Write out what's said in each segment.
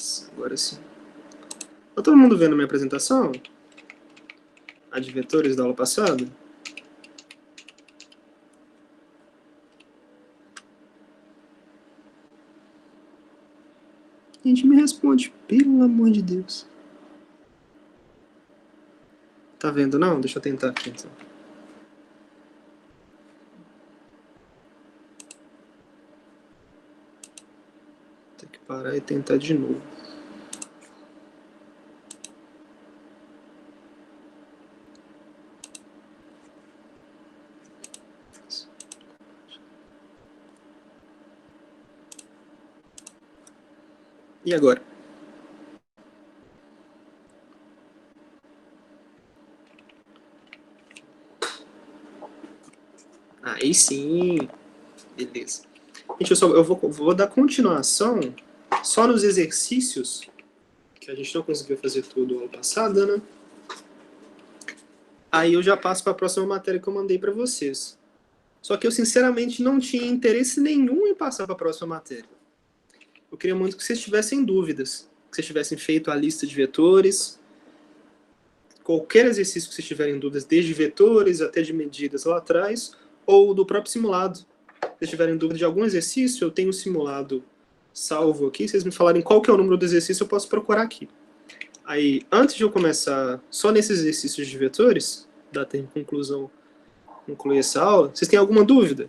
Isso, agora sim. Tá todo mundo vendo a minha apresentação? A de vetores da aula passada? A gente me responde, pelo amor de Deus. Tá vendo não? Deixa eu tentar aqui então. Tem que parar e tentar de novo. E agora? Aí sim. Beleza. Gente, eu vou dar continuação só nos exercícios, que a gente não conseguiu fazer tudo ano passado, né? Aí eu já passo para a próxima matéria que eu mandei para vocês. Só que eu, sinceramente, não tinha interesse nenhum em passar para a próxima matéria. Eu queria muito que vocês tivessem dúvidas, que vocês tivessem feito a lista de vetores, qualquer exercício que vocês tiverem dúvidas, desde vetores até de medidas lá atrás, ou do próprio simulado. Se vocês tiverem dúvida de algum exercício, eu tenho um simulado salvo aqui. Se vocês me falarem qual que é o número do exercício, eu posso procurar aqui. Aí, antes de eu começar só nesses exercícios de vetores, dar até em conclusão, concluir essa aula, vocês têm alguma dúvida?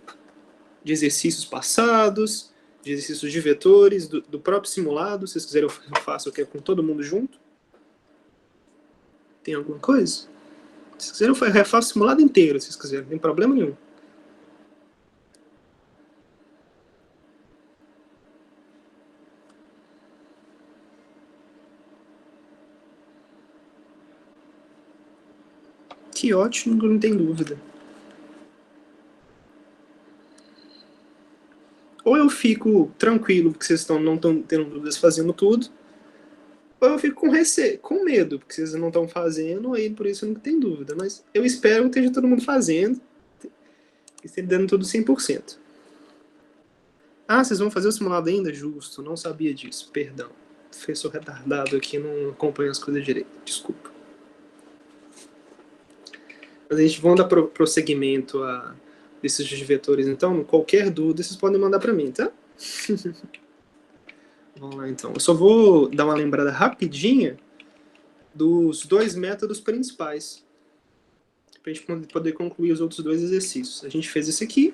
De exercícios passados, de exercícios de vetores, do próprio simulado, se vocês quiserem eu faço aqui com todo mundo junto. Tem alguma coisa? Se vocês quiserem eu refaço o simulado inteiro, se vocês quiserem, não tem problema nenhum. Que ótimo, não tem dúvida. Ou eu fico tranquilo, porque vocês não estão tendo dúvidas fazendo tudo, ou eu fico com medo, porque vocês não estão fazendo, aí por isso eu não tenho dúvida. Mas eu espero que esteja todo mundo fazendo, e esteja dando tudo 100%. Ah, vocês vão fazer o simulado ainda? Justo, não sabia disso, perdão. Professor retardado aqui, não acompanha as coisas direito, desculpa. Mas a gente vai dar prosseguimento a desses de vetores, então, qualquer dúvida vocês podem mandar para mim, tá? Vamos lá, então. Eu só vou dar uma lembrada rapidinha dos dois métodos principais, para a gente poder concluir os outros dois exercícios. A gente fez esse aqui,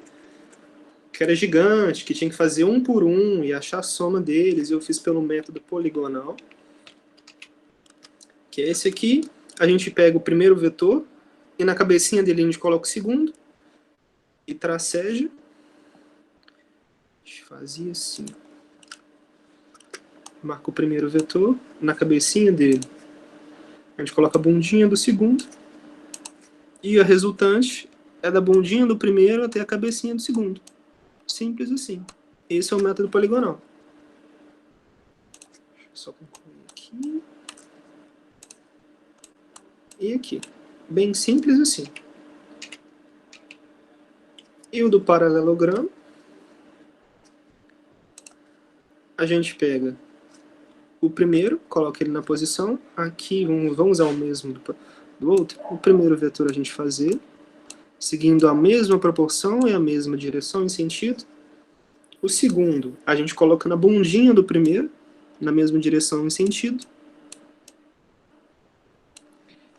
que era gigante, que tinha que fazer um por um e achar a soma deles, e eu fiz pelo método poligonal, que é esse aqui. A gente pega o primeiro vetor, e na cabecinha dele a gente coloca o segundo, e traceja. A gente fazia assim. Marca o primeiro vetor, na cabecinha dele a gente coloca a bundinha do segundo, e a resultante é da bundinha do primeiro até a cabecinha do segundo. Simples assim. Esse é o método poligonal. Deixa eu só concluir aqui. E aqui. Bem simples assim. E o do paralelogramo, a gente pega o primeiro, coloca ele na posição. Aqui vamos usar o mesmo do outro. O primeiro vetor a gente fazer, seguindo a mesma proporção e a mesma direção e sentido. O segundo, a gente coloca na bundinha do primeiro, na mesma direção e sentido.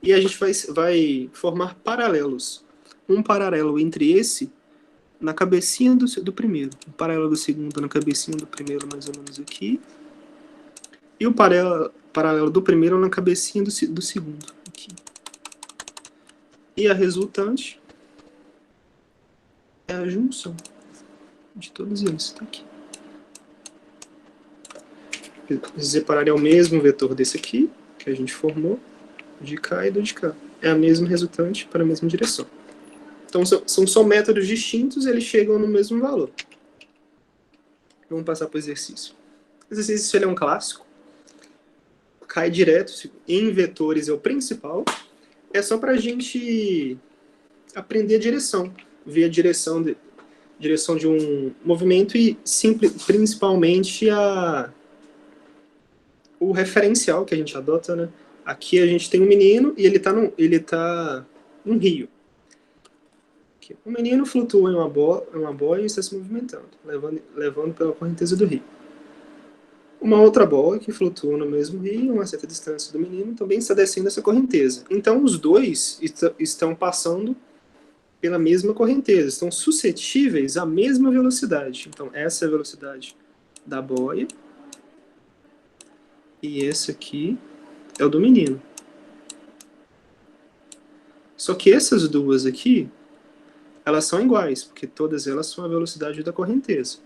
E a gente vai formar paralelos. Um paralelo entre esse, na cabecinha do primeiro. Um paralelo do segundo na cabecinha do primeiro, mais ou menos aqui. E o paralelo do primeiro na cabecinha do segundo, aqui. E a resultante é a junção de todos eles, está aqui. Separar é o mesmo vetor desse aqui, que a gente formou, de cá e do de cá. É a mesma resultante para a mesma direção. Então são só métodos distintos, eles chegam no mesmo valor. Vamos passar para o exercício. O exercício ele é um clássico. Cai direto, em vetores é o principal. É só para a gente aprender a direção. Ver a direção de um movimento e principalmente o referencial que a gente adota, né? Aqui a gente tem um menino e ele tá num rio. Aqui. O menino flutua em uma boia e está se movimentando, levando pela correnteza do rio. Uma outra bola que flutua no mesmo rio, a uma certa distância do menino, também está descendo essa correnteza. Então, os dois estão passando pela mesma correnteza, estão suscetíveis à mesma velocidade. Então, essa é a velocidade da boia e esse aqui é o do menino. Só que essas duas aqui, elas são iguais, porque todas elas são a velocidade da correnteza.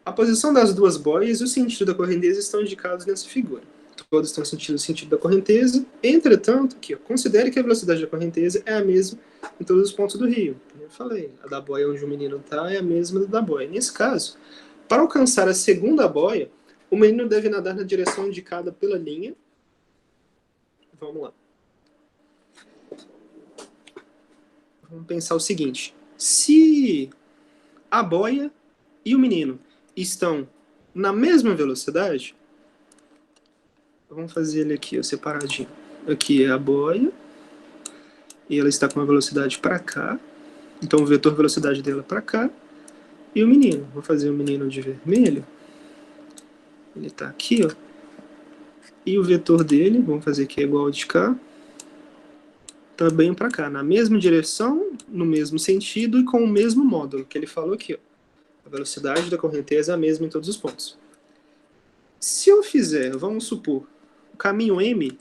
A posição das duas boias e o sentido da correnteza estão indicados nessa figura. Todos estão sentindo o sentido da correnteza. Entretanto, aqui, considere que a velocidade da correnteza é a mesma em todos os pontos do rio. Eu falei, a da boia onde o menino está é a mesma da boia. Nesse caso, para alcançar a segunda boia, o menino deve nadar na direção indicada pela linha. Vamos lá. Vamos pensar o seguinte. Se a boia e o menino estão na mesma velocidade, vamos fazer ele aqui, ó, separadinho. Aqui é a boia, e ela está com uma velocidade para cá, então o vetor velocidade dela para cá, e o menino. Vou fazer o menino de vermelho, ele está aqui, ó, e o vetor dele, vamos fazer que é igual ao de cá, também para cá, na mesma direção, no mesmo sentido e com o mesmo módulo que ele falou aqui, ó. A velocidade da correnteza é a mesma em todos os pontos. Se eu fizer, vamos supor, o caminho M,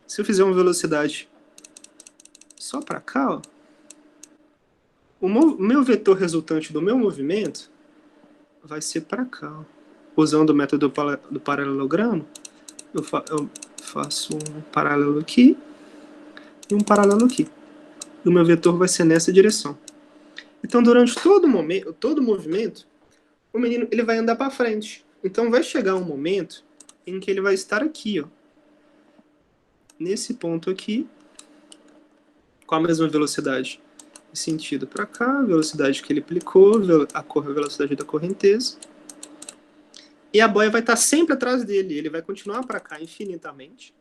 se eu fizer uma velocidade só para cá, ó, o meu vetor resultante do meu movimento vai ser para cá. Ó. Usando o método do paralelogramo, eu faço um paralelo aqui e um paralelo aqui. E o meu vetor vai ser nessa direção. Então, durante todo o movimento, o menino ele vai andar para frente. Então, vai chegar um momento em que ele vai estar aqui, ó, nesse ponto aqui, com a mesma velocidade de sentido para cá, a velocidade que ele aplicou, a velocidade da correnteza. E a boia vai estar sempre atrás dele. Ele vai continuar para cá infinitamente.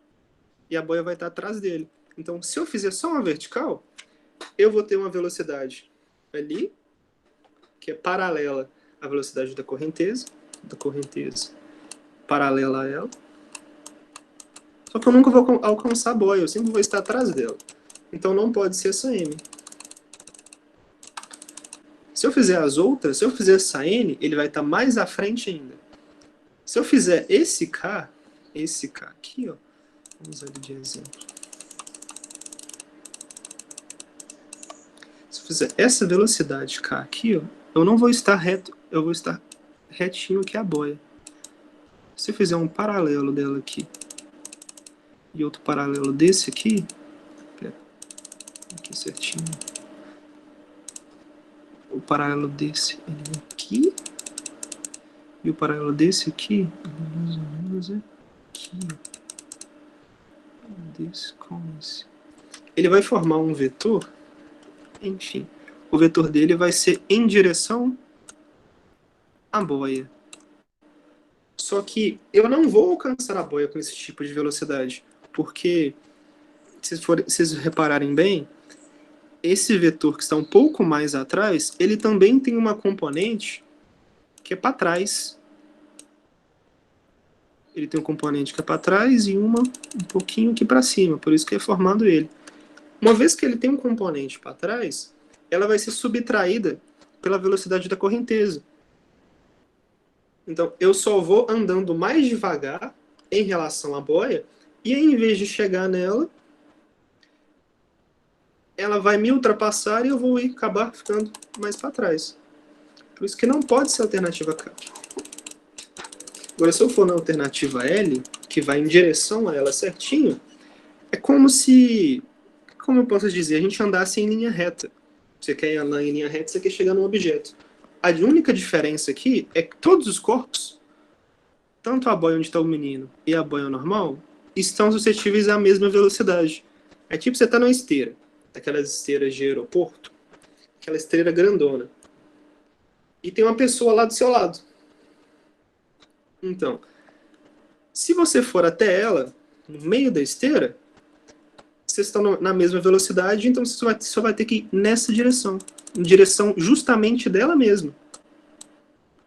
E a boia vai estar atrás dele. Então, se eu fizer só uma vertical, eu vou ter uma velocidade ali, que é paralela à velocidade da correnteza paralela a ela. Só que eu nunca vou alcançar a boia, eu sempre vou estar atrás dela. Então não pode ser essa M. Se eu fizer as outras, se eu fizer essa N, ele vai estar mais à frente ainda. Se eu fizer esse K aqui, ó, vamos usar ele de exemplo. Se eu fizer essa velocidade K aqui, ó, eu não vou estar reto, eu vou estar retinho aqui a boia. Se eu fizer um paralelo dela aqui e outro paralelo desse aqui, aqui certinho, o paralelo desse ele é aqui e o paralelo desse aqui mais ou menos aqui, desse com esse. Ele vai formar um vetor, enfim, o vetor dele vai ser em direção à boia. Só que eu não vou alcançar a boia com esse tipo de velocidade, porque se vocês repararem bem, esse vetor que está um pouco mais atrás, ele também tem uma componente que é para trás. Ele tem um componente que é para trás e uma um pouquinho aqui para cima, por isso que é formando ele. Uma vez que ele tem um componente para trás, ela vai ser subtraída pela velocidade da correnteza. Então, eu só vou andando mais devagar em relação à boia, e em vez de chegar nela, ela vai me ultrapassar e eu vou acabar ficando mais para trás. Por isso que não pode ser a alternativa K. Agora, se eu for na alternativa L, que vai em direção a ela certinho, é como se, como eu posso dizer, a gente andasse em linha reta. Você quer andar em linha reta, você quer chegar num objeto. A única diferença aqui é que todos os corpos, tanto a boia onde está o menino e a boia normal, estão suscetíveis à mesma velocidade. É tipo você tá numa esteira, aquelas esteiras de aeroporto, aquela esteira grandona. E tem uma pessoa lá do seu lado. Então, se você for até ela, no meio da esteira, vocês estão na mesma velocidade, então você só vai ter que ir nessa direção. Em direção justamente dela mesma.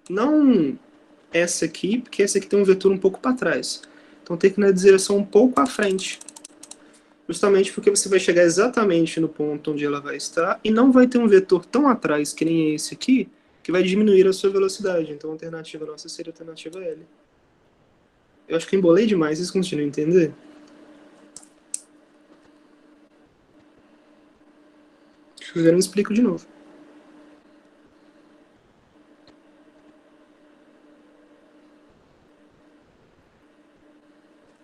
Não essa aqui, porque essa aqui tem um vetor um pouco para trás. Então tem que ir na direção um pouco à frente. Justamente porque você vai chegar exatamente no ponto onde ela vai estar e não vai ter um vetor tão atrás que nem esse aqui, que vai diminuir a sua velocidade. Então a alternativa nossa seria a alternativa L. Eu acho que eu embolei demais, vocês continuam a entender? Se quiserem, eu explico de novo.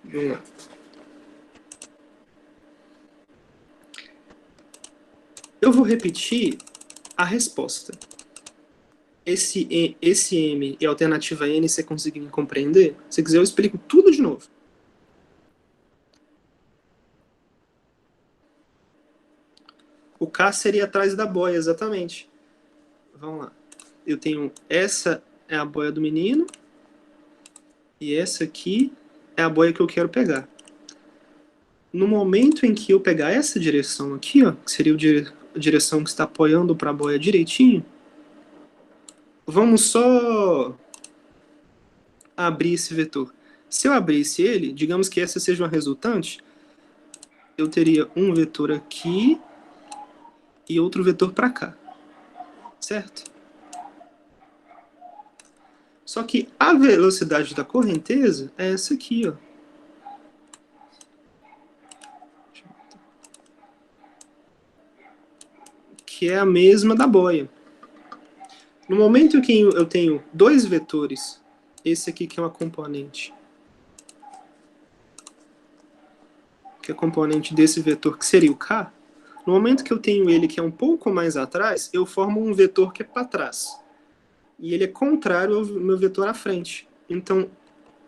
Vamos lá. Eu vou repetir a resposta. Esse M e a alternativa N, você conseguiu compreender? Se quiser, eu explico tudo de novo. O K seria atrás da boia, exatamente. Vamos lá. Eu tenho essa é a boia do menino e essa aqui é a boia que eu quero pegar. No momento em que eu pegar essa direção aqui, ó, que seria a direção que está apoiando para a boia direitinho, vamos só abrir esse vetor. Se eu abrisse ele, digamos que essa seja uma resultante, eu teria um vetor aqui e outro vetor para cá, certo? Só que a velocidade da correnteza é essa aqui, ó. Que é a mesma da boia. No momento em que eu tenho dois vetores, esse aqui que é uma componente, que é componente desse vetor, que seria o K, no momento que eu tenho ele que é um pouco mais atrás, eu formo um vetor que é para trás. E ele é contrário ao meu vetor à frente. Então,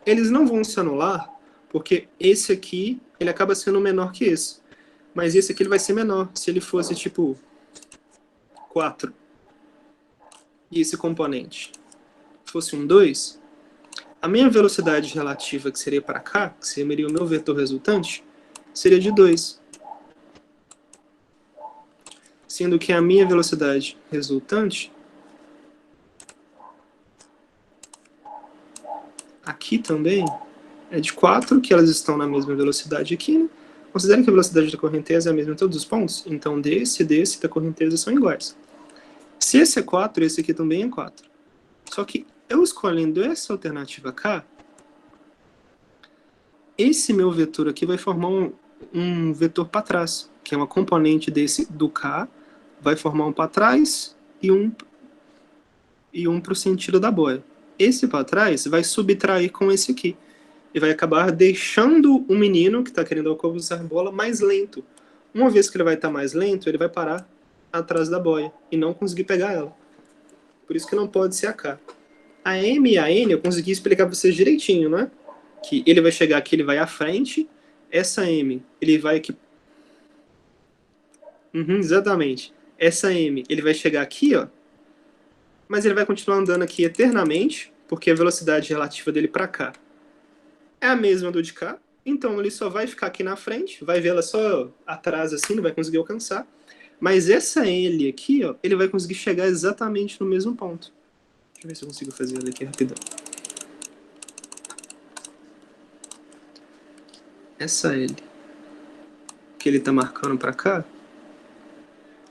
eles não vão se anular, porque esse aqui, ele acaba sendo menor que esse. Mas esse aqui ele vai ser menor, se ele fosse tipo 4. E esse componente fosse um 2, a minha velocidade relativa, que seria para cá, que seria o meu vetor resultante, seria de 2. Sendo que a minha velocidade resultante aqui também é de 4, que elas estão na mesma velocidade aqui, né? Considere que a velocidade da correnteza é a mesma em todos os pontos, então desse e da correnteza são iguais. Se esse é 4, esse aqui também é 4. Só que eu escolhendo essa alternativa K, esse meu vetor aqui vai formar um vetor para trás, que é uma componente desse do K, vai formar um para trás e um para o sentido da boia. Esse para trás vai subtrair com esse aqui. E vai acabar deixando o menino que está querendo alcançar a bola mais lento. Uma vez que ele vai estar mais lento, ele vai parar atrás da boia e não conseguir pegar ela. Por isso que não pode ser a K. A M e a N eu consegui explicar para vocês direitinho, né? Que ele vai chegar aqui, ele vai à frente. Essa M, ele vai aqui. Exatamente. Essa M, ele vai chegar aqui, ó. Mas ele vai continuar andando aqui eternamente, porque a velocidade relativa dele para cá é a mesma do de cá. Então ele só vai ficar aqui na frente, vai ver ela só atrás assim, não vai conseguir alcançar. Mas essa L aqui, ó, ele vai conseguir chegar exatamente no mesmo ponto. Deixa eu ver se eu consigo fazer ela aqui rapidão. Essa L que ele tá marcando para cá,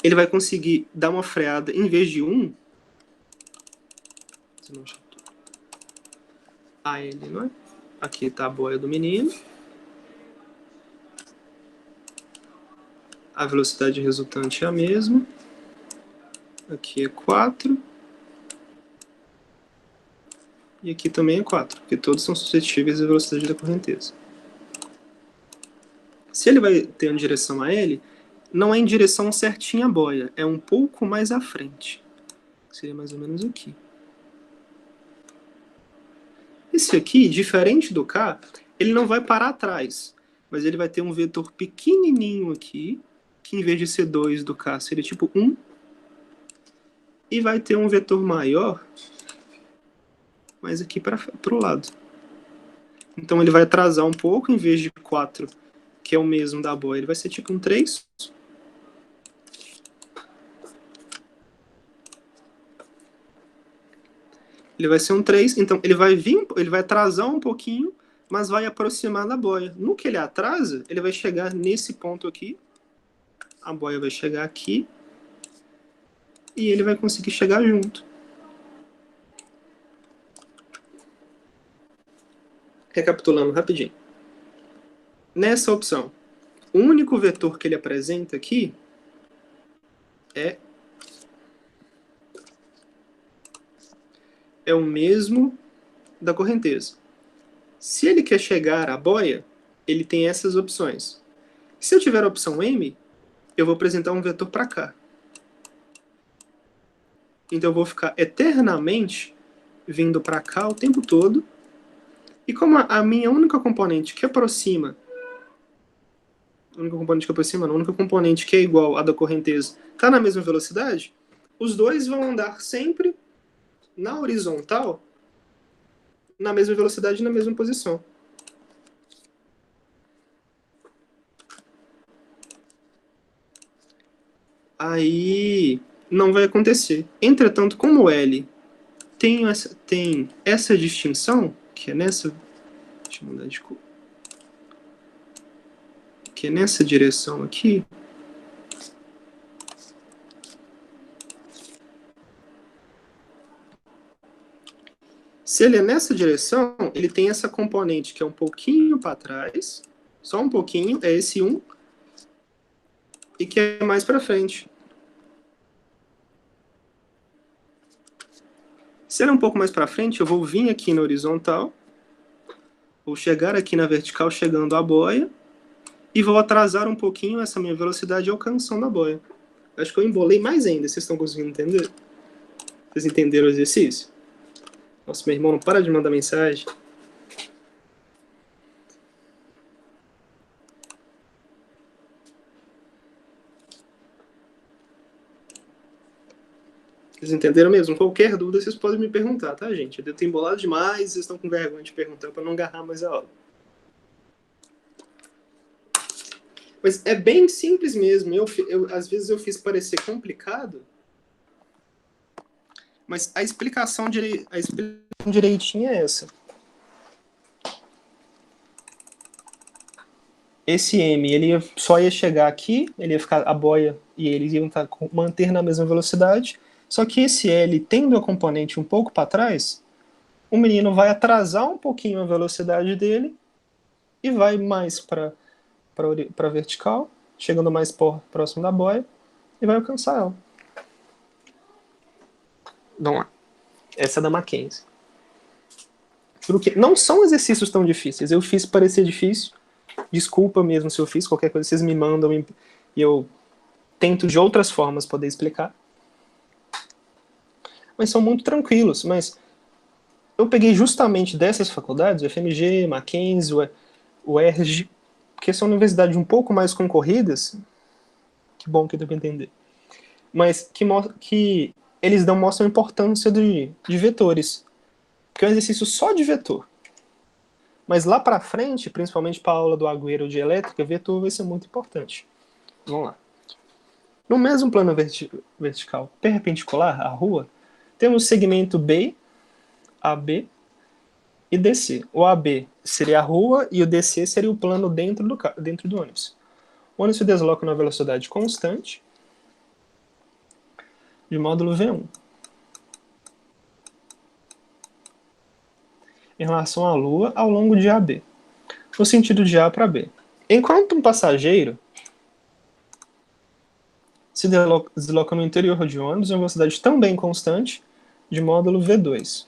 ele vai conseguir dar uma freada em vez de 1. A L, não é? Aqui tá a boia do menino. A velocidade resultante é a mesma. Aqui é 4. E aqui também é 4, porque todos são suscetíveis à velocidade da correnteza. Se ele vai ter uma direção a L, não é em direção certinha a boia, é um pouco mais à frente. Seria mais ou menos aqui. Esse aqui, diferente do K, ele não vai parar atrás, mas ele vai ter um vetor pequenininho aqui, que em vez de ser 2 do K, seria tipo 1. E vai ter um vetor maior, mas aqui para o lado. Então ele vai atrasar um pouco, em vez de 4, que é o mesmo da boia, ele vai ser tipo um 3. Ele vai ser um 3, então ele vai vir, ele vai atrasar um pouquinho, mas vai aproximar da boia. No que ele atrasa, ele vai chegar nesse ponto aqui, a boia vai chegar aqui, e ele vai conseguir chegar junto. Recapitulando rapidinho. Nessa opção, o único vetor que ele apresenta aqui é o mesmo da correnteza. Se ele quer chegar à boia, ele tem essas opções. Se eu tiver a opção M, eu vou apresentar um vetor para cá. Então eu vou ficar eternamente vindo para cá o tempo todo. E como a minha única componente que aproxima, a única componente que é igual à da correnteza, está na mesma velocidade, os dois vão andar sempre na horizontal, na mesma velocidade e na mesma posição. Aí não vai acontecer. Entretanto, como o L tem essa distinção, que é nessa... Deixa eu mudar de cor. Que é nessa direção aqui. Se ele é nessa direção, ele tem essa componente que é um pouquinho para trás, só um pouquinho, é esse 1, e que é mais para frente. Se ele é um pouco mais para frente, eu vou vir aqui na horizontal, vou chegar aqui na vertical chegando à boia, e vou atrasar um pouquinho essa minha velocidade alcançando a boia. Acho que eu embolei mais ainda, vocês estão conseguindo entender? Vocês entenderam o exercício? Nossa, meu irmão não para de mandar mensagem. Vocês entenderam mesmo? Qualquer dúvida vocês podem me perguntar, tá, gente? Eu devo ter embolado demais, vocês estão com vergonha de perguntar para não agarrar mais a aula. Mas é bem simples mesmo. Às vezes eu fiz parecer complicado, mas a explicação direitinha é essa. Esse M, ele só ia chegar aqui, ele ia ficar a boia e eles iam manter na mesma velocidade. Só que esse L, tendo a componente um pouco para trás, o menino vai atrasar um pouquinho a velocidade dele e vai mais para vertical, chegando mais próximo da boia, e vai alcançar ela. Vamos lá. Essa é da Mackenzie. Porque não são exercícios tão difíceis. Eu fiz parecer difícil. Desculpa mesmo se eu fiz. Qualquer coisa vocês me mandam e eu tento de outras formas poder explicar. Mas são muito tranquilos. Mas eu peguei justamente dessas faculdades, o FMG, Mackenzie, o ERJ, porque são universidades um pouco mais concorridas. Que bom que deu para entender. Mas que eles mostram a importância de vetores. Porque é um exercício só de vetor. Mas lá para frente, principalmente para a aula do Agüero de elétrica, vetor vai ser muito importante. Vamos lá. No mesmo plano vertical perpendicular à rua, temos segmento B, AB e DC. O AB seria a rua e o DC seria o plano dentro do ônibus. O ônibus se desloca na velocidade constante de módulo V1. Em relação à Lua, ao longo de AB, no sentido de A para B. Enquanto um passageiro se desloca no interior de ônibus em uma velocidade também constante de módulo V2.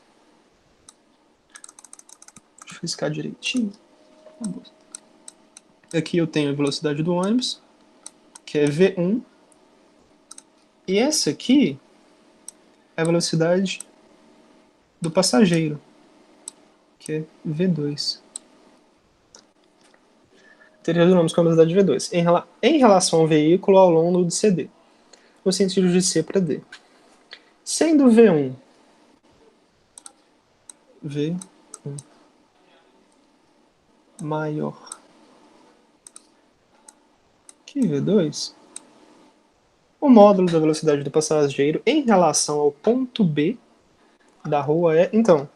Deixa eu riscar direitinho. Aqui eu tenho a velocidade do ônibus, que é V1. E essa aqui é a velocidade do passageiro, que é V2. Terminamos com a velocidade de V2. Em relação ao veículo ao longo de CD, no sentido de C para D. Sendo V1 maior que V2, o módulo da velocidade do passageiro em relação ao ponto B da rua é... Então,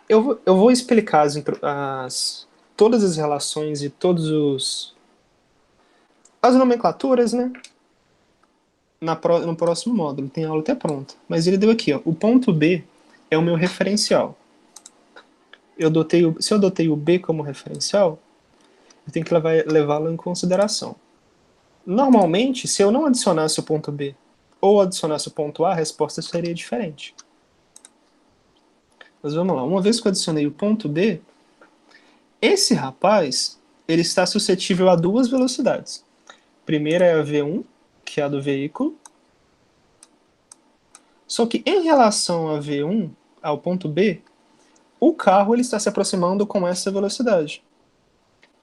eu vou explicar todas as relações e as nomenclaturas, né? No próximo módulo, tem aula até pronta. Mas ele deu aqui, ó, o ponto B é o meu referencial. Se eu adotei o B como referencial, eu tenho que levá-lo em consideração. Normalmente, se eu não adicionasse o ponto B ou adicionasse o ponto A, a resposta seria diferente. Mas vamos lá, uma vez que eu adicionei o ponto B, esse rapaz, ele está suscetível a duas velocidades. A primeira é a V1, que é a do veículo. Só que em relação a V1, ao ponto B, o carro ele está se aproximando com essa velocidade.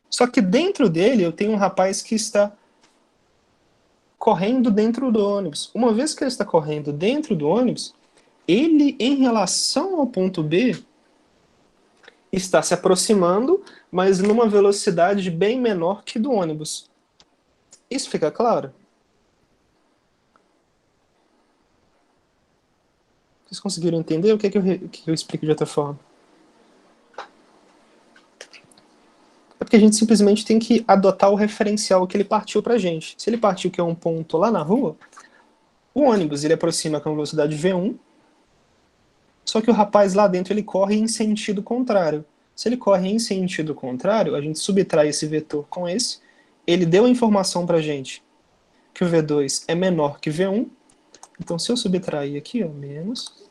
Só que dentro dele eu tenho um rapaz que está correndo dentro do ônibus. Uma vez que ele está correndo dentro do ônibus, ele, em relação ao ponto B, está se aproximando, mas numa velocidade bem menor que do ônibus. Isso fica claro? Vocês conseguiram entender? O que eu explico de outra forma? É porque a gente simplesmente tem que adotar o referencial que ele partiu pra gente. Se ele partiu que é um ponto lá na rua, o ônibus ele aproxima com velocidade V1, só que o rapaz lá dentro ele corre em sentido contrário. Se ele corre em sentido contrário, a gente subtrai esse vetor com esse, ele deu a informação pra gente que o V2 é menor que V1, então se eu subtrair aqui, ó, menos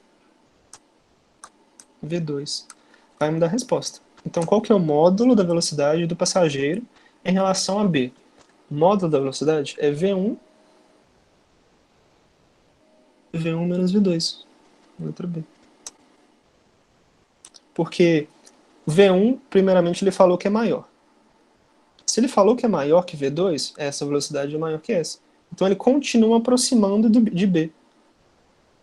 V2, vai me dar a resposta. Então qual que é o módulo da velocidade do passageiro em relação a B? O módulo da velocidade é V1 menos V2, letra B. Porque V1, primeiramente, ele falou que é maior. Se ele falou que é maior que V2, essa velocidade é maior que essa. Então ele continua aproximando de B.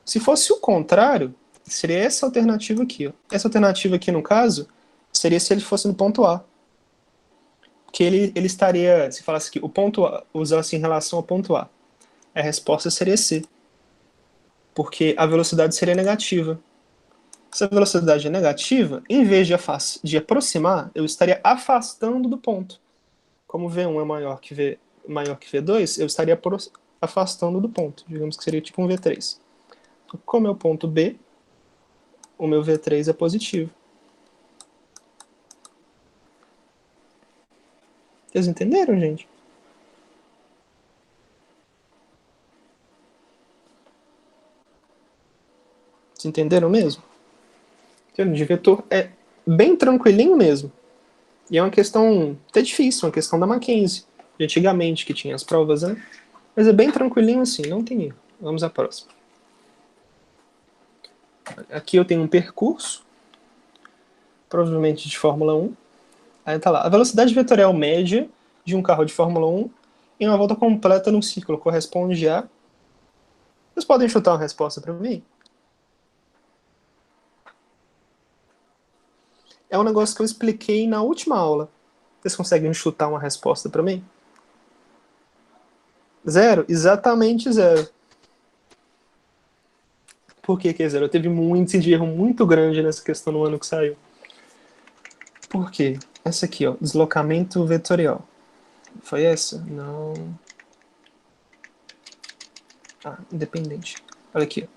Se fosse o contrário, seria essa alternativa aqui. Ó. Essa alternativa aqui, no caso, seria se ele fosse no ponto A. Que ele estaria, se falasse que o ponto A usasse em relação ao ponto A, a resposta seria C. Porque a velocidade seria negativa. Se a velocidade é negativa, em vez de aproximar, eu estaria afastando do ponto. Como V1 é maior que V2, eu estaria afastando do ponto. Digamos que seria tipo um V3. Como é o ponto B, o meu V3 é positivo. Vocês entenderam, gente? Vocês entenderam mesmo? De vetor é bem tranquilinho mesmo. E é uma questão até difícil, uma questão da Mackenzie, de antigamente, que tinha as provas, né? Mas é bem tranquilinho assim, não tem erro. Vamos à próxima. Aqui eu tenho um percurso, provavelmente de Fórmula 1. Aí tá lá. A velocidade vetorial média de um carro de Fórmula 1 em uma volta completa num círculo corresponde a... Vocês podem chutar uma resposta para mim? É um negócio que eu expliquei na última aula. Vocês conseguem chutar uma resposta para mim? Zero? Exatamente zero. Por que é zero? Eu teve um índice de erro muito grande nessa questão no ano que saiu. Por quê? Essa aqui, ó, deslocamento vetorial. Foi essa? Não. Ah, independente. Olha aqui.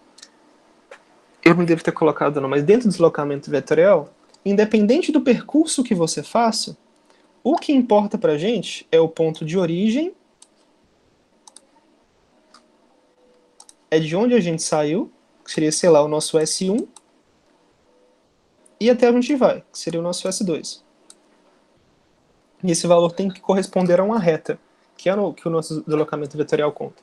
Eu não devo ter colocado não, mas dentro do deslocamento vetorial, independente do percurso que você faça, o que importa pra gente é o ponto de origem, é de onde a gente saiu, que seria, sei lá, o nosso S1, e até onde a gente vai, que seria o nosso S2. E esse valor tem que corresponder a uma reta, que é o que o nosso deslocamento vetorial conta.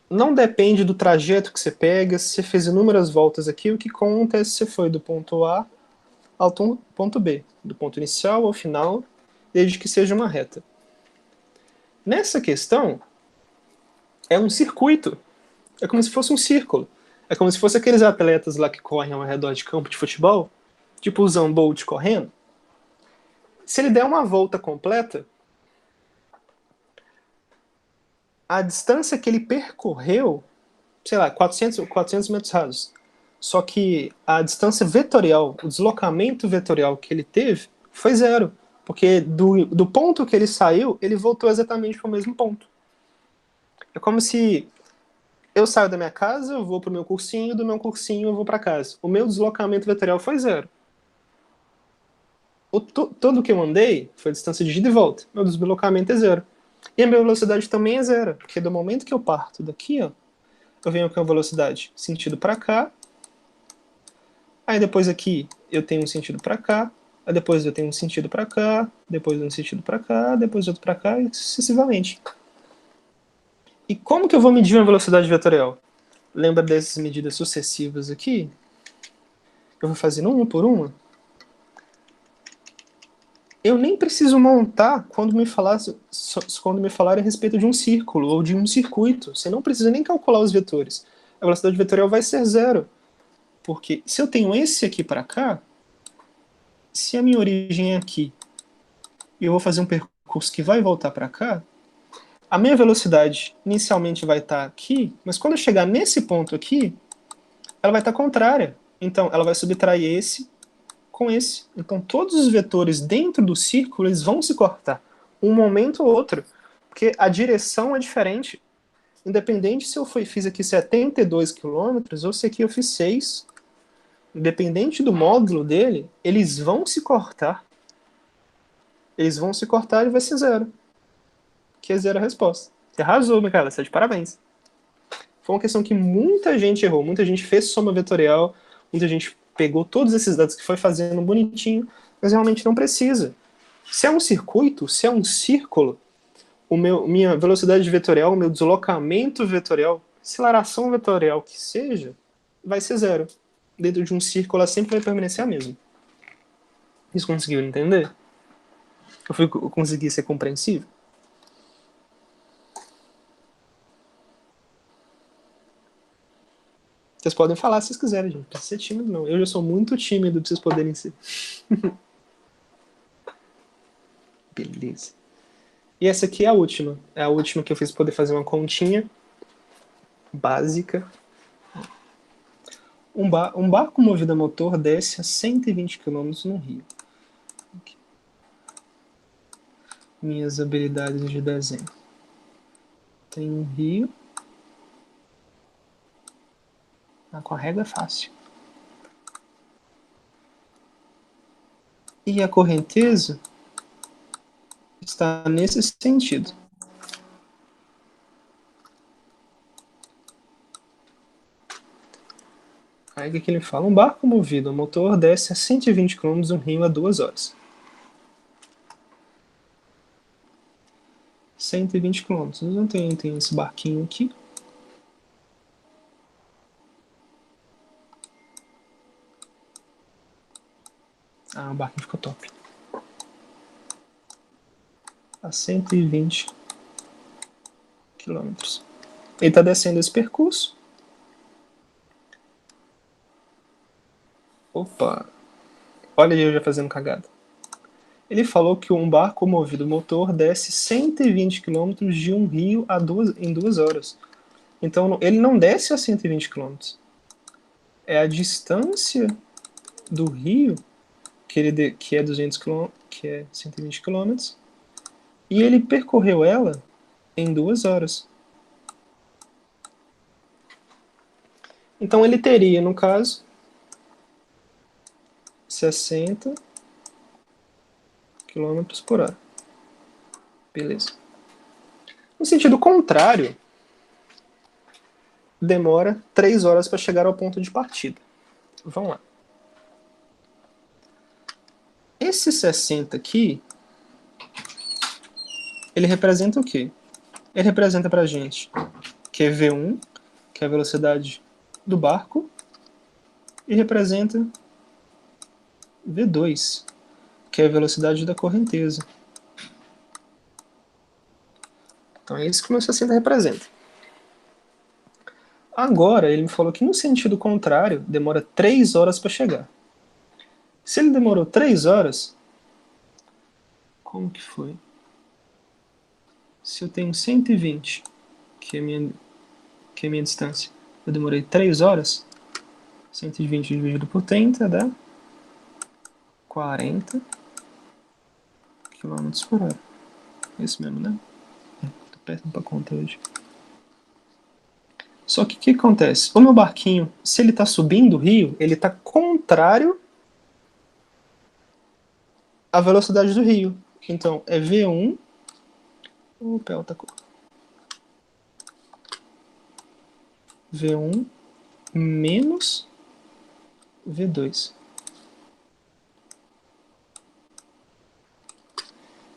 Não depende do trajeto que você pega, se você fez inúmeras voltas aqui, o que conta é se você foi do ponto A ao ponto B, do ponto inicial ao final, desde que seja uma reta. Nessa questão, é um circuito. É como se fosse um círculo. É como se fosse aqueles atletas lá que correm ao redor de campo de futebol, tipo o Bolt correndo. Se ele der uma volta completa, a distância que ele percorreu, sei lá, 400 metros rasos. Só que a distância vetorial, o deslocamento vetorial que ele teve, foi zero. Porque do ponto que ele saiu, ele voltou exatamente para o mesmo ponto. É como se eu saio da minha casa, eu vou para o meu cursinho, do meu cursinho eu vou para casa. O meu deslocamento vetorial foi zero. Todo que eu andei foi a distância de ida e volta. Meu deslocamento é zero. E a minha velocidade também é zero. Porque do momento que eu parto daqui, ó, eu venho com a velocidade sentido para cá. Aí depois aqui eu tenho um sentido para cá. Aí depois eu tenho um sentido para cá. Depois um sentido para cá. Depois outro para cá. E sucessivamente. E como que eu vou medir uma velocidade vetorial? Lembra dessas medidas sucessivas aqui? Eu vou fazendo uma por uma. Eu nem preciso montar quando me falarem a respeito de um círculo ou de um circuito. Você não precisa nem calcular os vetores. A velocidade vetorial vai ser zero. Porque se eu tenho esse aqui para cá, se a minha origem é aqui, e eu vou fazer um percurso que vai voltar para cá, a minha velocidade inicialmente vai estar aqui, mas quando eu chegar nesse ponto aqui, ela vai estar contrária. Então, ela vai subtrair esse com esse. Então, todos os vetores dentro do círculo eles vão se cortar, um momento ou outro, porque a direção é diferente. Independente se eu fiz aqui 72 km ou se aqui eu fiz 6, independente do módulo dele, eles vão se cortar. Eles vão se cortar e vai ser zero. Que é zero a resposta. Você arrasou, Micaela, você é de parabéns. Foi uma questão que muita gente errou, muita gente fez soma vetorial, muita gente pegou todos esses dados que foi fazendo bonitinho, mas realmente não precisa. Se é um circuito, se é um círculo, minha velocidade vetorial, o meu deslocamento vetorial, aceleração vetorial que seja, vai ser zero. Dentro de um círculo, ela sempre vai permanecer a mesma. Isso conseguiu entender? Eu consegui ser compreensível? Vocês podem falar se vocês quiserem, gente. Não precisa ser tímido, não. Eu já sou muito tímido pra vocês poderem ser. Beleza. E essa aqui é a última. É a última que eu fiz pra poder fazer uma continha básica. Um barco movido a motor desce a 120 km no rio. Aqui. Minhas habilidades de desenho. Tem um rio. Com a régua é fácil. E a correnteza está nesse sentido. Aí o que ele fala? Um barco movido a motor desce a 120 km no rio a 2 horas. 120 km. Não tem esse barquinho aqui. O barquinho ficou top. A 120 km. Ele está descendo esse percurso. Opa! Olha eu já fazendo cagada. Ele falou que um barco movido a motor desce 120 km de um rio em 2 horas. Então ele não desce a 120 km. É a distância do rio, que é 200 km, que é 120 km, e ele percorreu ela em 2 horas. Então ele teria, no caso, 60 km por hora. Beleza. No sentido contrário, demora 3 horas para chegar ao ponto de partida. Vamos lá. Esse 60 aqui, ele representa o quê? Ele representa pra gente que é V1, que é a velocidade do barco, e representa V2, que é a velocidade da correnteza. Então é isso que o meu 60 representa. Agora, ele me falou que no sentido contrário, demora 3 horas para chegar. Se ele demorou 3 horas, Como que foi? Se eu tenho 120, que é a minha distância, eu demorei 3 horas, 120 dividido por 30 dá 40 km por hora. É isso mesmo, né? Tô péssimo pra conta hoje. Só que o que acontece? O meu barquinho, se ele está subindo o rio, ele está contrário à velocidade do rio. Então, é V1. O pé tá V1 menos V2.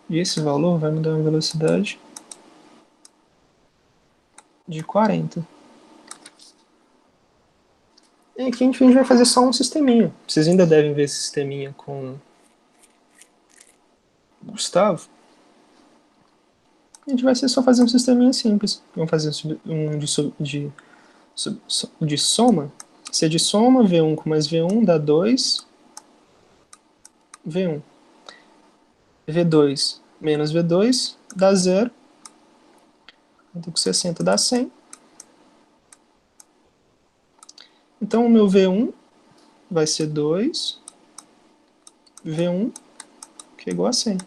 E esse valor vai me dar uma velocidade de 40. E aqui a gente vai fazer só um sisteminha. Vocês ainda devem ver esse sisteminha com o Gustavo. A gente vai ser só fazer um sisteminha simples. Vamos fazer um de soma. Se é de soma, V1 com mais V1 dá 2, V1. V2 menos V2 dá 0. Então com 60 dá 100. Então o meu V1 vai ser 2, V1, que é igual a 100.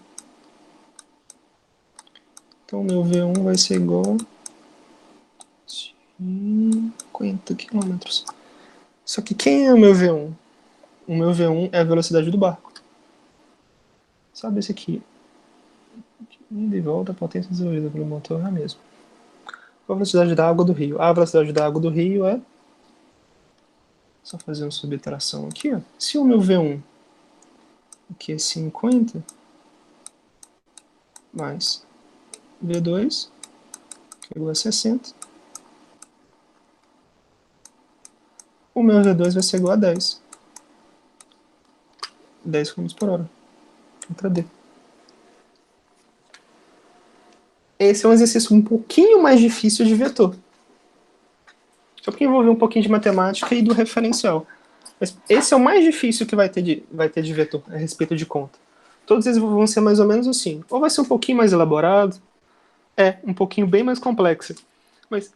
Então o meu V1 vai ser igual a 50 km. Só que quem é o meu V1? O meu V1 é a velocidade do barco. Sabe esse aqui? Ida e volta, a potência desenvolvida pelo motor é a mesma. Qual a velocidade da água do rio? A velocidade da água do rio é... Só fazer uma subtração aqui, ó. Se o meu V1 aqui é 50, mais V2, que é igual a 60, o meu V2 vai ser igual a 10. 10 km por hora. Letra D. Esse é um exercício um pouquinho mais difícil de vetor. Só porque envolve um pouquinho de matemática e do referencial. Mas esse é o mais difícil que vai ter de vetor a respeito de conta. Todos eles vão ser mais ou menos assim. Ou vai ser um pouquinho mais elaborado, um pouquinho bem mais complexo. Mas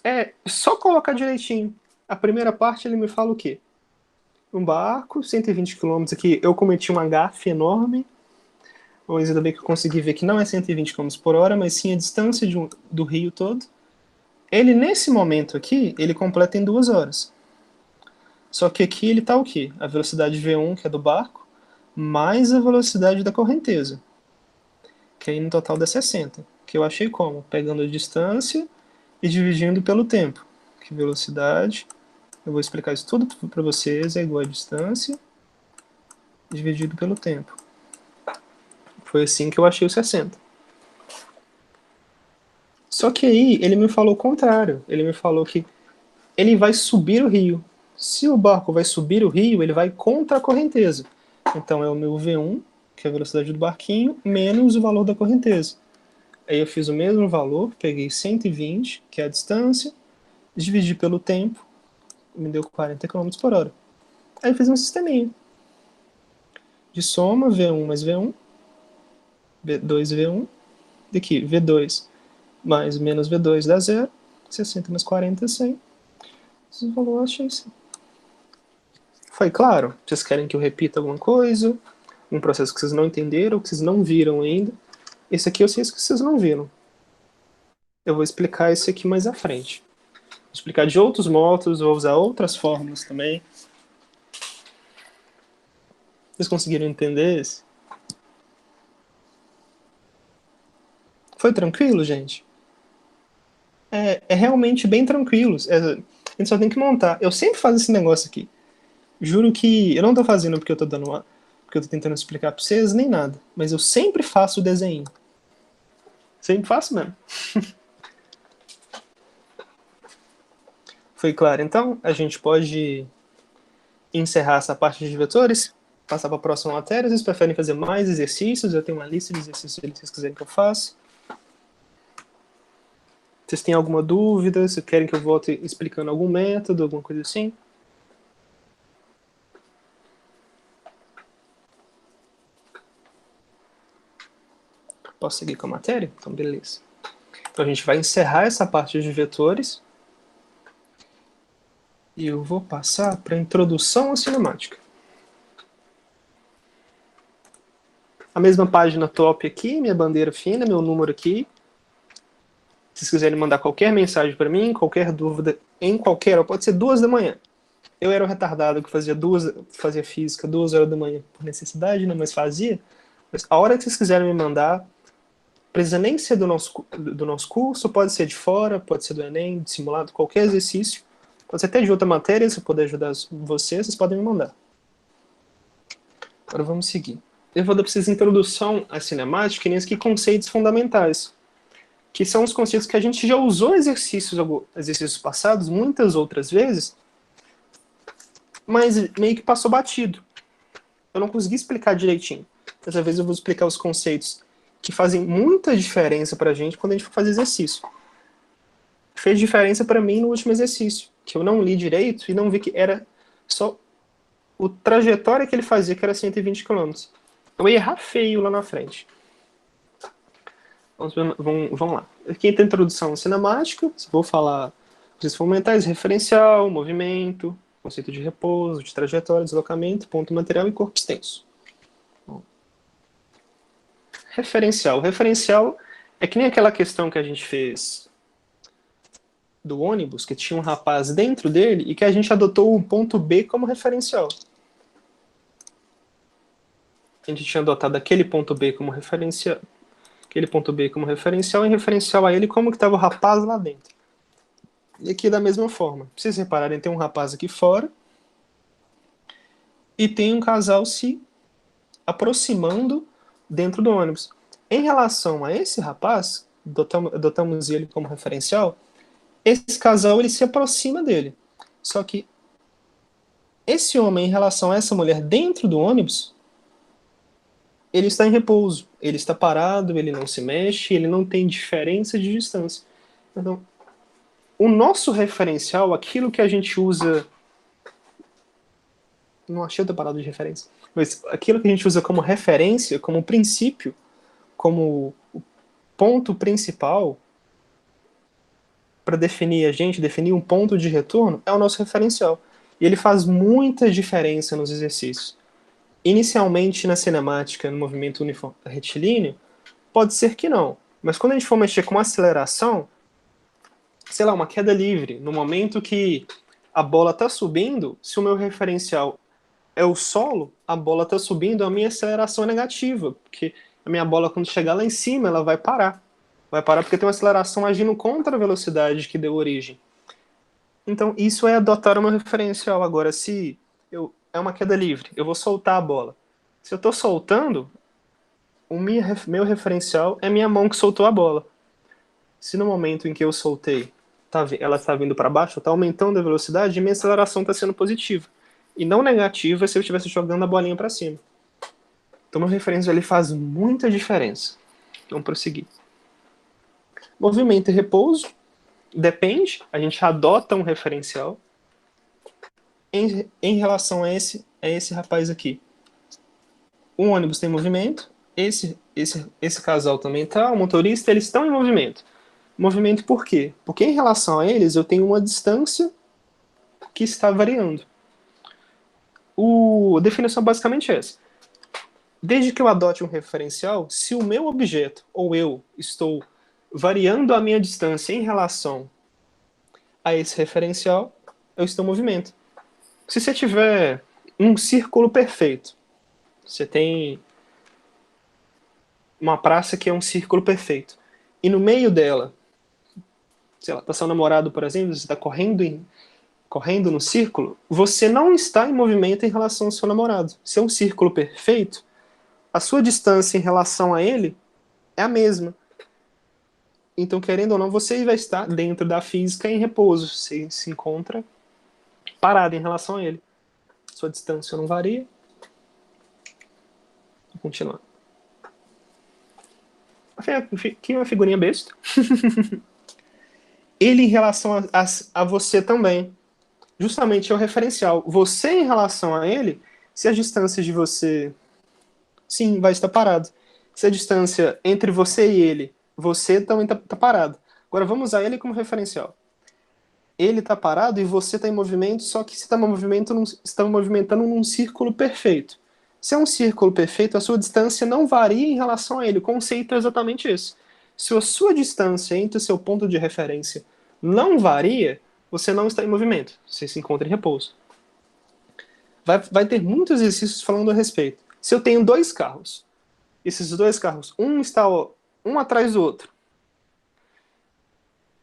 é só colocar direitinho. A primeira parte ele me fala o quê? Um barco, 120 km aqui, eu cometi uma gafe enorme, mas ainda bem que eu consegui ver que não é 120 km por hora, mas sim a distância do rio todo. Ele, nesse momento aqui, ele completa em 2 horas. Só que aqui ele está o quê? A velocidade V1, que é do barco, mais a velocidade da correnteza, que aí no total dá 60. Que eu achei como? Pegando a distância e dividindo pelo tempo. Que velocidade, eu vou explicar isso tudo para vocês, é igual a distância dividido pelo tempo. Foi assim que eu achei o 60. Só que aí ele me falou o contrário. Ele me falou que ele vai subir o rio. Se o barco vai subir o rio, ele vai contra a correnteza. Então é o meu V1, que é a velocidade do barquinho, menos o valor da correnteza. Aí eu fiz o mesmo valor, peguei 120, que é a distância, dividi pelo tempo, me deu 40 km por hora. Aí eu fiz um sisteminha. De soma, V1 mais V1, V2V1, daqui, V2 mais menos V2 dá 0, 60 mais 40 é 100. Esse valor eu achei sim. Foi claro? Vocês querem que eu repita alguma coisa? Um processo que vocês não entenderam, que vocês não viram ainda? Esse aqui eu sei que vocês não viram. Eu vou explicar esse aqui mais à frente. Vou explicar de outros métodos, vou usar outras fórmulas também. Vocês conseguiram entender esse? Foi tranquilo, gente? É realmente bem tranquilo. A gente só tem que montar. Eu sempre faço esse negócio aqui. Juro que eu não tô fazendo porque eu tô dando uma, porque eu tô tentando explicar pra vocês, nem nada. Mas eu sempre faço o desenho. Sempre faço mesmo. Foi claro? Então, a gente pode encerrar essa parte de vetores, passar para a próxima matéria. Vocês preferem fazer mais exercícios? Eu tenho uma lista de exercícios que vocês quiserem que eu faça. Vocês têm alguma dúvida? Vocês querem que eu volte explicando algum método, alguma coisa assim? Posso seguir com a matéria? Então, beleza. Então, a gente vai encerrar essa parte de vetores. E eu vou passar para a introdução à cinemática. A mesma página top aqui, minha bandeira fina, meu número aqui. Se vocês quiserem mandar qualquer mensagem para mim, qualquer dúvida, em qualquer hora, pode ser 2 da manhã. Eu era o retardado que fazia física 2 horas da manhã por necessidade, né, mas fazia. Mas a hora que vocês quiserem me mandar, precisa nem ser do nosso curso, pode ser de fora, pode ser do Enem, de simulado, qualquer exercício. Pode ser até de outra matéria, se eu puder ajudar vocês podem me mandar. Agora vamos seguir. Eu vou dar para vocês introdução à cinemática e nem aqui conceitos fundamentais, que são os conceitos que a gente já usou em exercícios passados, muitas outras vezes, mas meio que passou batido. Eu não consegui explicar direitinho. Dessa vez eu vou explicar os conceitos que fazem muita diferença pra gente quando a gente for fazer exercício. Fez diferença pra mim no último exercício, que eu não li direito e não vi que era só o trajetória que ele fazia, que era 120 km. Eu ia errar feio lá na frente. Vamos lá. Aqui tem a introdução cinemática, vou falar conceitos fundamentais, referencial, movimento, conceito de repouso, de trajetória, deslocamento, ponto material e corpo extenso. Bom. Referencial. Referencial é que nem aquela questão que a gente fez do ônibus, que tinha um rapaz dentro dele e que a gente adotou o ponto B como referencial. A gente tinha adotado aquele ponto B como referencial, em referencial a ele como que estava o rapaz lá dentro. E aqui da mesma forma. Pra vocês repararem, tem um rapaz aqui fora e tem um casal se aproximando dentro do ônibus. Em relação a esse rapaz, adotamos ele como referencial, esse casal ele se aproxima dele. Só que esse homem, em relação a essa mulher dentro do ônibus, ele está em repouso, ele está parado, ele não se mexe, ele não tem diferença de distância. Então, o nosso referencial, aquilo que a gente usa... Não achei outra palavra de referência. Mas aquilo que a gente usa como referência, como princípio, como ponto principal para definir definir um ponto de retorno, é o nosso referencial. E ele faz muita diferença nos exercícios. Inicialmente, na cinemática, no movimento uniforme retilíneo, pode ser que não. Mas quando a gente for mexer com aceleração, sei lá, uma queda livre, no momento que a bola está subindo, se o meu referencial é o solo, a bola está subindo, a minha aceleração é negativa, porque a minha bola, quando chegar lá em cima, ela vai parar. Vai parar porque tem uma aceleração agindo contra a velocidade que deu origem. Então, isso é adotar o meu referencial. Agora, se é uma queda livre, eu vou soltar a bola. Se eu estou soltando, o meu referencial é minha mão que soltou a bola. Se no momento em que eu soltei, ela está vindo para baixo, está aumentando a velocidade, minha aceleração está sendo positiva. E não negativa se eu estivesse jogando a bolinha para cima. Então, meu referencial ele faz muita diferença. Vamos prosseguir. Movimento e repouso. Depende, a gente adota um referencial em relação a esse rapaz aqui. O ônibus tem movimento, esse casal também tá, o motorista, eles estão em movimento. Movimento por quê? Porque em relação a eles eu tenho uma distância que está variando. A definição basicamente é essa. Desde que eu adote um referencial, se o meu objeto ou eu estou variando a minha distância em relação a esse referencial, eu estou em movimento. Se você tiver um círculo perfeito, você tem uma praça que é um círculo perfeito, e no meio dela, sei lá, tá seu namorado, por exemplo, você está correndo no círculo, você não está em movimento em relação ao seu namorado. Se é um círculo perfeito, a sua distância em relação a ele é a mesma. Então, querendo ou não, você vai estar dentro da física em repouso. Você se encontra parado em relação a ele. Sua distância não varia. Vou continuar. Aqui é uma figurinha besta. Ele em relação a você também. Justamente é o referencial. Você em relação a ele, se as distâncias de você... Sim, vai estar parado. Se a distância entre você e ele, você também tá parado. Agora vamos usar ele como referencial. Ele está parado e você está em movimento, só que você está movimentando num círculo perfeito. Se é um círculo perfeito, a sua distância não varia em relação a ele. O conceito é exatamente esse. Se a sua distância entre o seu ponto de referência não varia, você não está em movimento. Você se encontra em repouso. Vai ter muitos exercícios falando a respeito. Se eu tenho dois carros, esses dois carros, um está um atrás do outro,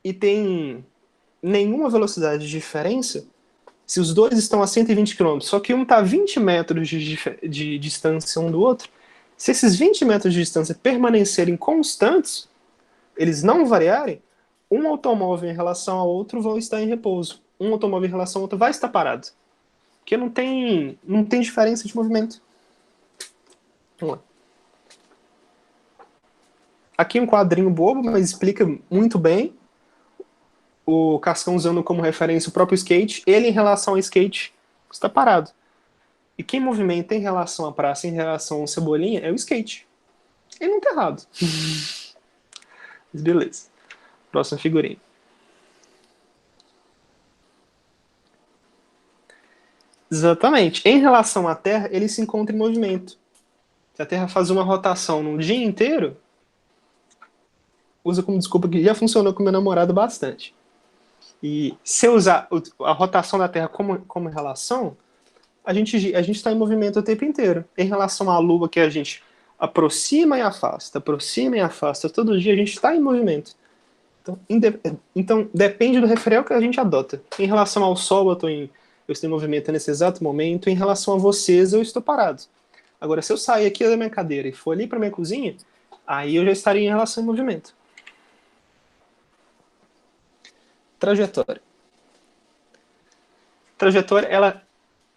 e tem nenhuma velocidade de diferença, se os dois estão a 120 km, só que um está a 20 metros de distância um do outro, se esses 20 metros de distância permanecerem constantes, eles não variarem, um automóvel em relação ao outro vai estar em repouso. Um automóvel em relação ao outro vai estar parado. Porque não tem diferença de movimento. Vamos lá. Aqui um quadrinho bobo, mas explica muito bem. O Cascão usando como referência o próprio skate. Ele, em relação ao skate, está parado. E quem movimenta em relação à praça, em relação ao Cebolinha, é o skate. Ele não está errado. Mas beleza. Próxima figurinha. Exatamente. Em relação à Terra, ele se encontra em movimento. Se a Terra faz uma rotação num dia inteiro, usa como desculpa que já funcionou com meu namorado bastante. E se eu usar a rotação da Terra como relação, a gente está em movimento o tempo inteiro. Em relação à Lua, que a gente aproxima e afasta todo dia a gente está em movimento. Então, depende do referencial que a gente adota. Em relação ao Sol, eu estou em movimento nesse exato momento. Em relação a vocês, eu estou parado. Agora, se eu sair aqui da minha cadeira e for ali para minha cozinha, aí eu já estaria em relação ao movimento. Trajetória. Trajetória, ela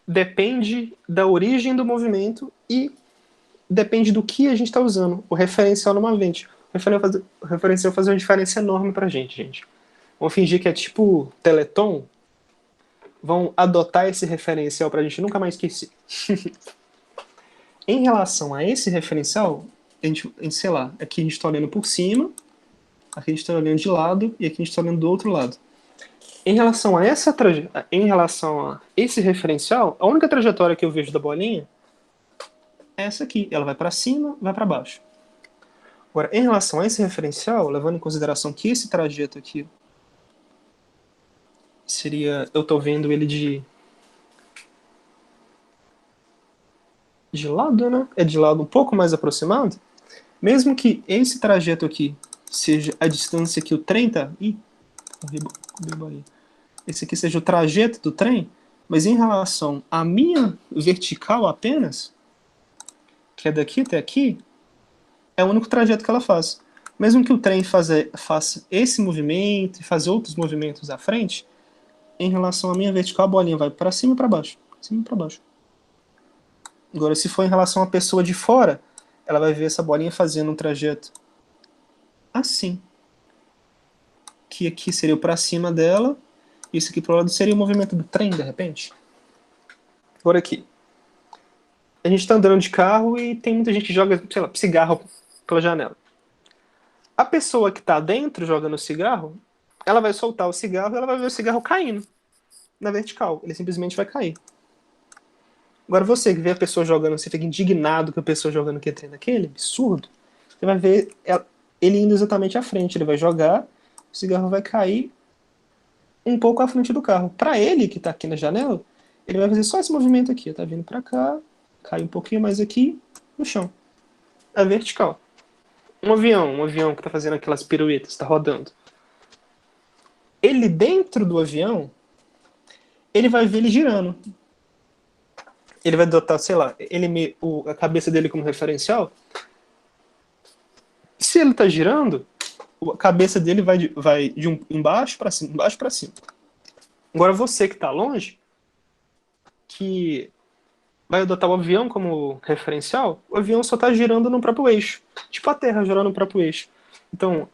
depende da origem do movimento e depende do que a gente está usando. O referencial, novamente. O referencial faz uma diferença enorme pra gente. Vamos fingir que é tipo Teleton. Vão adotar esse referencial pra gente nunca mais esquecer. Em relação a esse referencial, a gente, sei lá, aqui a gente está olhando por cima, aqui a gente está olhando de lado e aqui a gente está olhando do outro lado. Em relação a esse referencial, a única trajetória que eu vejo da bolinha é essa aqui. Ela vai para cima, vai para baixo. Agora, em relação a esse referencial, levando em consideração que esse trajeto aqui seria... Eu estou vendo ele de lado, né? É de lado um pouco mais aproximado. Mesmo que esse trajeto aqui seja a distância que o trem está... Ih, esse aqui seja o trajeto do trem, mas em relação à minha vertical apenas, que é daqui até aqui, é o único trajeto que ela faz. Mesmo que o trem faça esse movimento e faça outros movimentos à frente, em relação à minha vertical, a bolinha vai para cima e para baixo. Cima e para baixo. Agora, se for em relação à pessoa de fora, ela vai ver essa bolinha fazendo um trajeto assim. Que aqui seria o para cima dela, isso aqui pro lado seria o movimento do trem, de repente. Agora aqui. A gente está andando de carro e tem muita gente que joga, sei lá, cigarro pela janela. A pessoa que está dentro jogando cigarro, ela vai soltar o cigarro e ela vai ver o cigarro caindo na vertical. Ele simplesmente vai cair. Agora você que vê a pessoa jogando, você fica indignado com a pessoa jogando aquele trem daquele, absurdo. Você vai ver ele indo exatamente à frente. Ele vai jogar, o cigarro vai cair um pouco à frente do carro. Para ele, que está aqui na janela, ele vai fazer só esse movimento aqui. Tá vindo para cá, cai um pouquinho mais aqui, no chão. É vertical. Um avião que está fazendo aquelas piruetas, está rodando. Ele dentro do avião, ele vai ver ele girando. Ele vai adotar, sei lá, a cabeça dele como referencial. Se ele está girando, a cabeça dele vai de embaixo para cima, embaixo para cima. Agora você que está longe, que vai adotar o avião como referencial, o avião só está girando no próprio eixo. Tipo a Terra girando no próprio eixo. Então,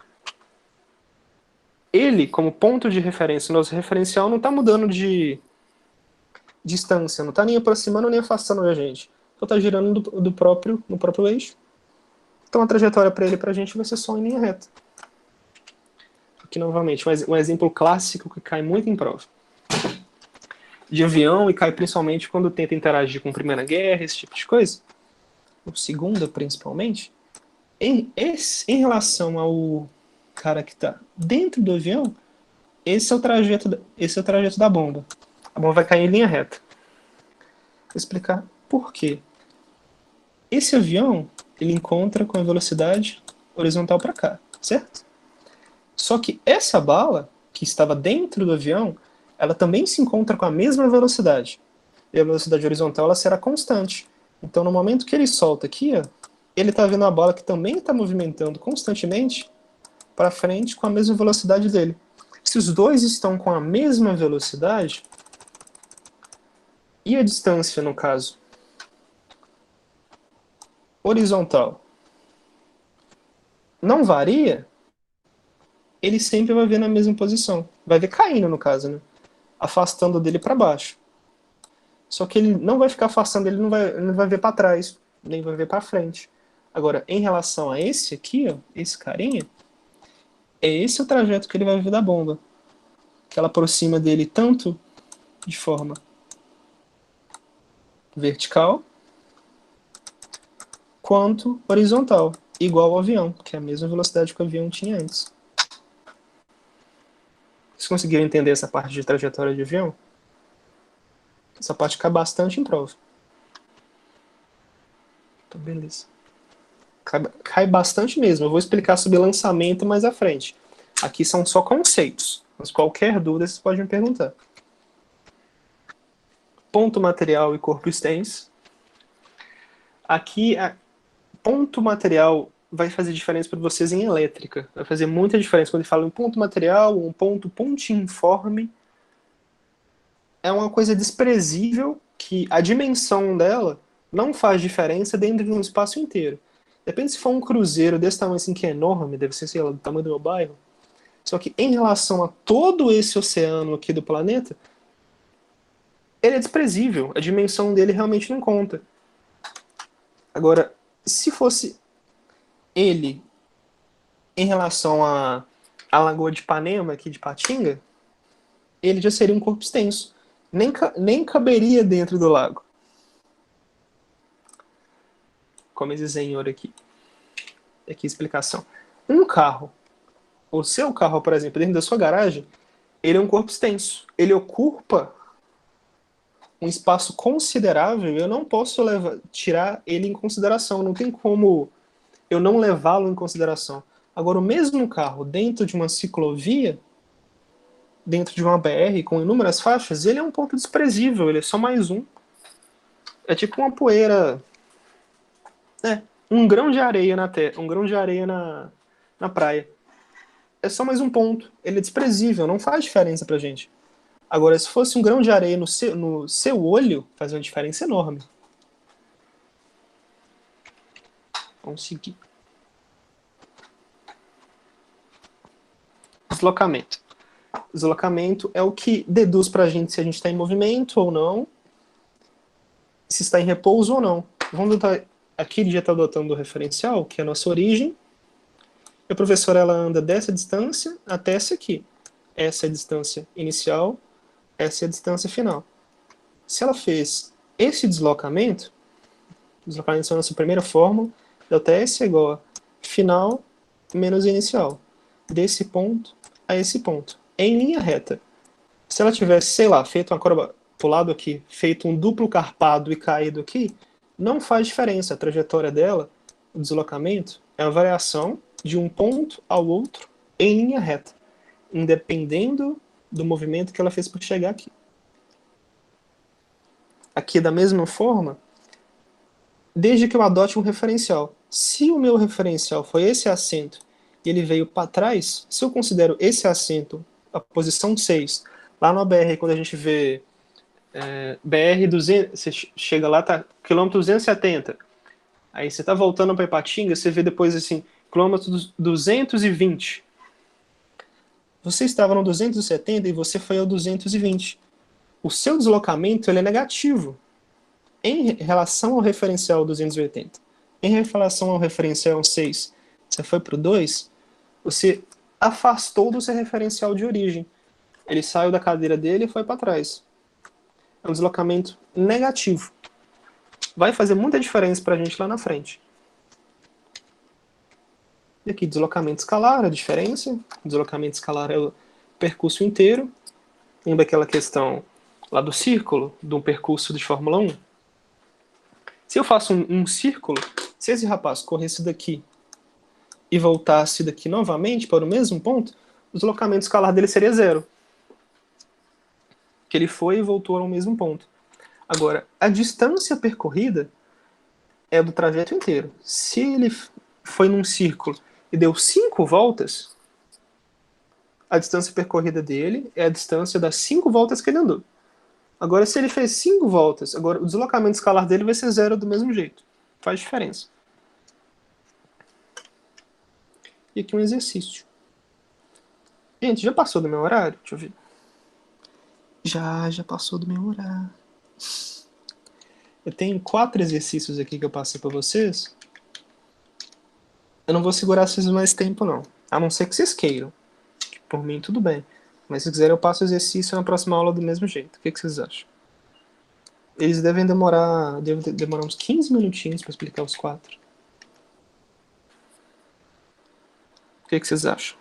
ele, como ponto de referência, nosso referencial não está mudando de distância, não está nem aproximando nem afastando a gente. Só está girando no próprio eixo. Então a trajetória para ele e para a gente vai ser só em linha reta. Aqui novamente, um exemplo clássico que cai muito em prova. De avião, e cai principalmente quando tenta interagir com a Primeira Guerra, esse tipo de coisa. Ou Segunda, principalmente. Em relação ao cara que está dentro do avião, esse é o trajeto da bomba. A bomba vai cair em linha reta. Vou explicar por quê. Esse avião, ele encontra com a velocidade horizontal para cá, certo? Só que essa bala, que estava dentro do avião, ela também se encontra com a mesma velocidade. E a velocidade horizontal ela será constante. Então, no momento que ele solta aqui, ó, ele está vendo a bala que também está movimentando constantemente para frente com a mesma velocidade dele. Se os dois estão com a mesma velocidade, e a distância, no caso, horizontal, não varia, ele sempre vai ver na mesma posição. Vai ver caindo, no caso, né? Afastando dele para baixo. Só que ele não vai ficar afastando, ele não vai ver para trás, nem vai ver para frente. Agora, em relação a esse aqui, ó, esse carinha, é esse o trajeto que ele vai ver da bomba. Que ela aproxima dele tanto de forma vertical, quanto horizontal, igual ao avião, que é a mesma velocidade que o avião tinha antes. Vocês conseguiram entender essa parte de trajetória de avião? Essa parte cai bastante em prova. Então, beleza. Cai bastante mesmo. Eu vou explicar sobre lançamento mais à frente. Aqui são só conceitos, mas qualquer dúvida vocês podem me perguntar. Ponto material e corpo extenso. Aqui, ponto material vai fazer diferença para vocês em elétrica. Vai fazer muita diferença. Quando eu falo em ponto material, um ponto pontiforme, é uma coisa desprezível que a dimensão dela não faz diferença dentro de um espaço inteiro. Depende se for um cruzeiro desse tamanho assim, que é enorme, deve ser, sei lá, do tamanho do meu bairro. Só que em relação a todo esse oceano aqui do planeta, ele é desprezível. A dimensão dele realmente não conta. Agora, se fosse ele em relação à Lagoa de Ipanema, aqui de Patinga, ele já seria um corpo extenso. Nem caberia dentro do lago. Como esse senhor aqui. Aqui a explicação. Um carro, o seu carro, por exemplo, dentro da sua garagem, ele é um corpo extenso. Ele ocupa um espaço considerável e eu não posso tirar ele em consideração. Não tem como eu não levá-lo em consideração. Agora, o mesmo carro dentro de uma ciclovia, dentro de uma BR com inúmeras faixas, ele é um ponto desprezível, ele é só mais um. É tipo uma poeira... um grão de areia um grão de areia na praia. É só mais um ponto. Ele é desprezível, não faz diferença pra gente. Agora, se fosse um grão de areia no seu olho, faz uma diferença enorme. Vamos seguir. Deslocamento. Deslocamento é o que deduz pra gente se a gente está em movimento ou não, se está em repouso ou não. Vamos adotar, aqui ele já está adotando o referencial, que é a nossa origem. E a professora ela anda dessa distância até essa aqui. Essa é a distância inicial, essa é a distância final. Se ela fez esse deslocamento é a nossa primeira fórmula, ΔS é igual a final menos inicial. Desse ponto a esse ponto. Em linha reta. Se ela tivesse, sei lá, feito uma curva pulado aqui, feito um duplo carpado e caído aqui, não faz diferença. A trajetória dela, o deslocamento, é uma variação de um ponto ao outro em linha reta, independendo do movimento que ela fez para chegar aqui. Aqui, da mesma forma, desde que eu adote um referencial. Se o meu referencial foi esse assento e ele veio para trás, se eu considero esse assento a posição 6, lá no BR, quando a gente vê BR 200, você chega lá, tá quilômetro 270, aí você tá voltando para Ipatinga, você vê depois assim, quilômetro 220. Você estava no 270 e você foi ao 220. O seu deslocamento ele é negativo em relação ao referencial 280. Em relação ao referencial 6, você foi para o 2, você afastou do seu referencial de origem. Ele saiu da cadeira dele e foi para trás. É um deslocamento negativo. Vai fazer muita diferença para a gente lá na frente. E aqui, deslocamento escalar, a diferença. Deslocamento escalar é o percurso inteiro. Lembra aquela questão lá do círculo, de um percurso de Fórmula 1? Se eu faço um círculo, se esse rapaz corresse daqui e voltasse daqui novamente para o mesmo ponto, o deslocamento escalar dele seria zero. Que ele foi e voltou ao mesmo ponto. Agora, a distância percorrida é do trajeto inteiro. Se ele foi num círculo e deu 5 voltas, a distância percorrida dele é a distância das 5 voltas que ele andou. Agora, se ele fez 5 voltas, agora o deslocamento escalar dele vai ser zero do mesmo jeito. Faz diferença. E aqui um exercício. Gente, já passou do meu horário? Deixa eu ver. Já passou do meu horário. Eu tenho 4 exercícios aqui que eu passei para vocês. Eu não vou segurar vocês mais tempo, não. A não ser que vocês queiram. Por mim, tudo bem. Mas se quiserem, eu passo o exercício na próxima aula do mesmo jeito. O que vocês acham? Eles devem demorar uns 15 minutinhos para explicar os 4. O que vocês acham?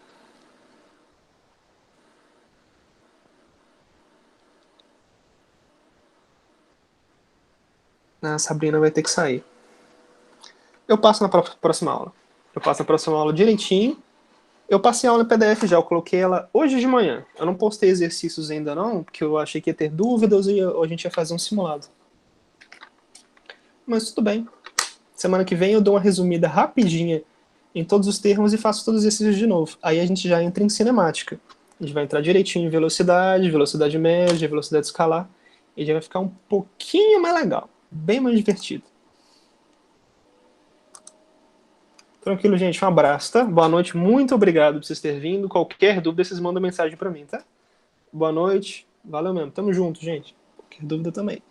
A Sabrina vai ter que sair. Eu passo na próxima aula. Eu passo na próxima aula direitinho. Eu passei a aula em PDF já, eu coloquei ela hoje de manhã. Eu não postei exercícios ainda não, porque eu achei que ia ter dúvidas e a gente ia fazer um simulado. Mas tudo bem. Semana que vem eu dou uma resumida rapidinha em todos os termos e faço todos os exercícios de novo. Aí a gente já entra em cinemática. A gente vai entrar direitinho em velocidade, velocidade média, velocidade escalar. E já vai ficar um pouquinho mais legal. Bem mais divertido. Tranquilo, gente. Um abraço, tá? Boa noite. Muito obrigado por vocês terem vindo. Qualquer dúvida, vocês mandam mensagem pra mim, tá? Boa noite. Valeu mesmo. Tamo junto, gente. Qualquer dúvida também.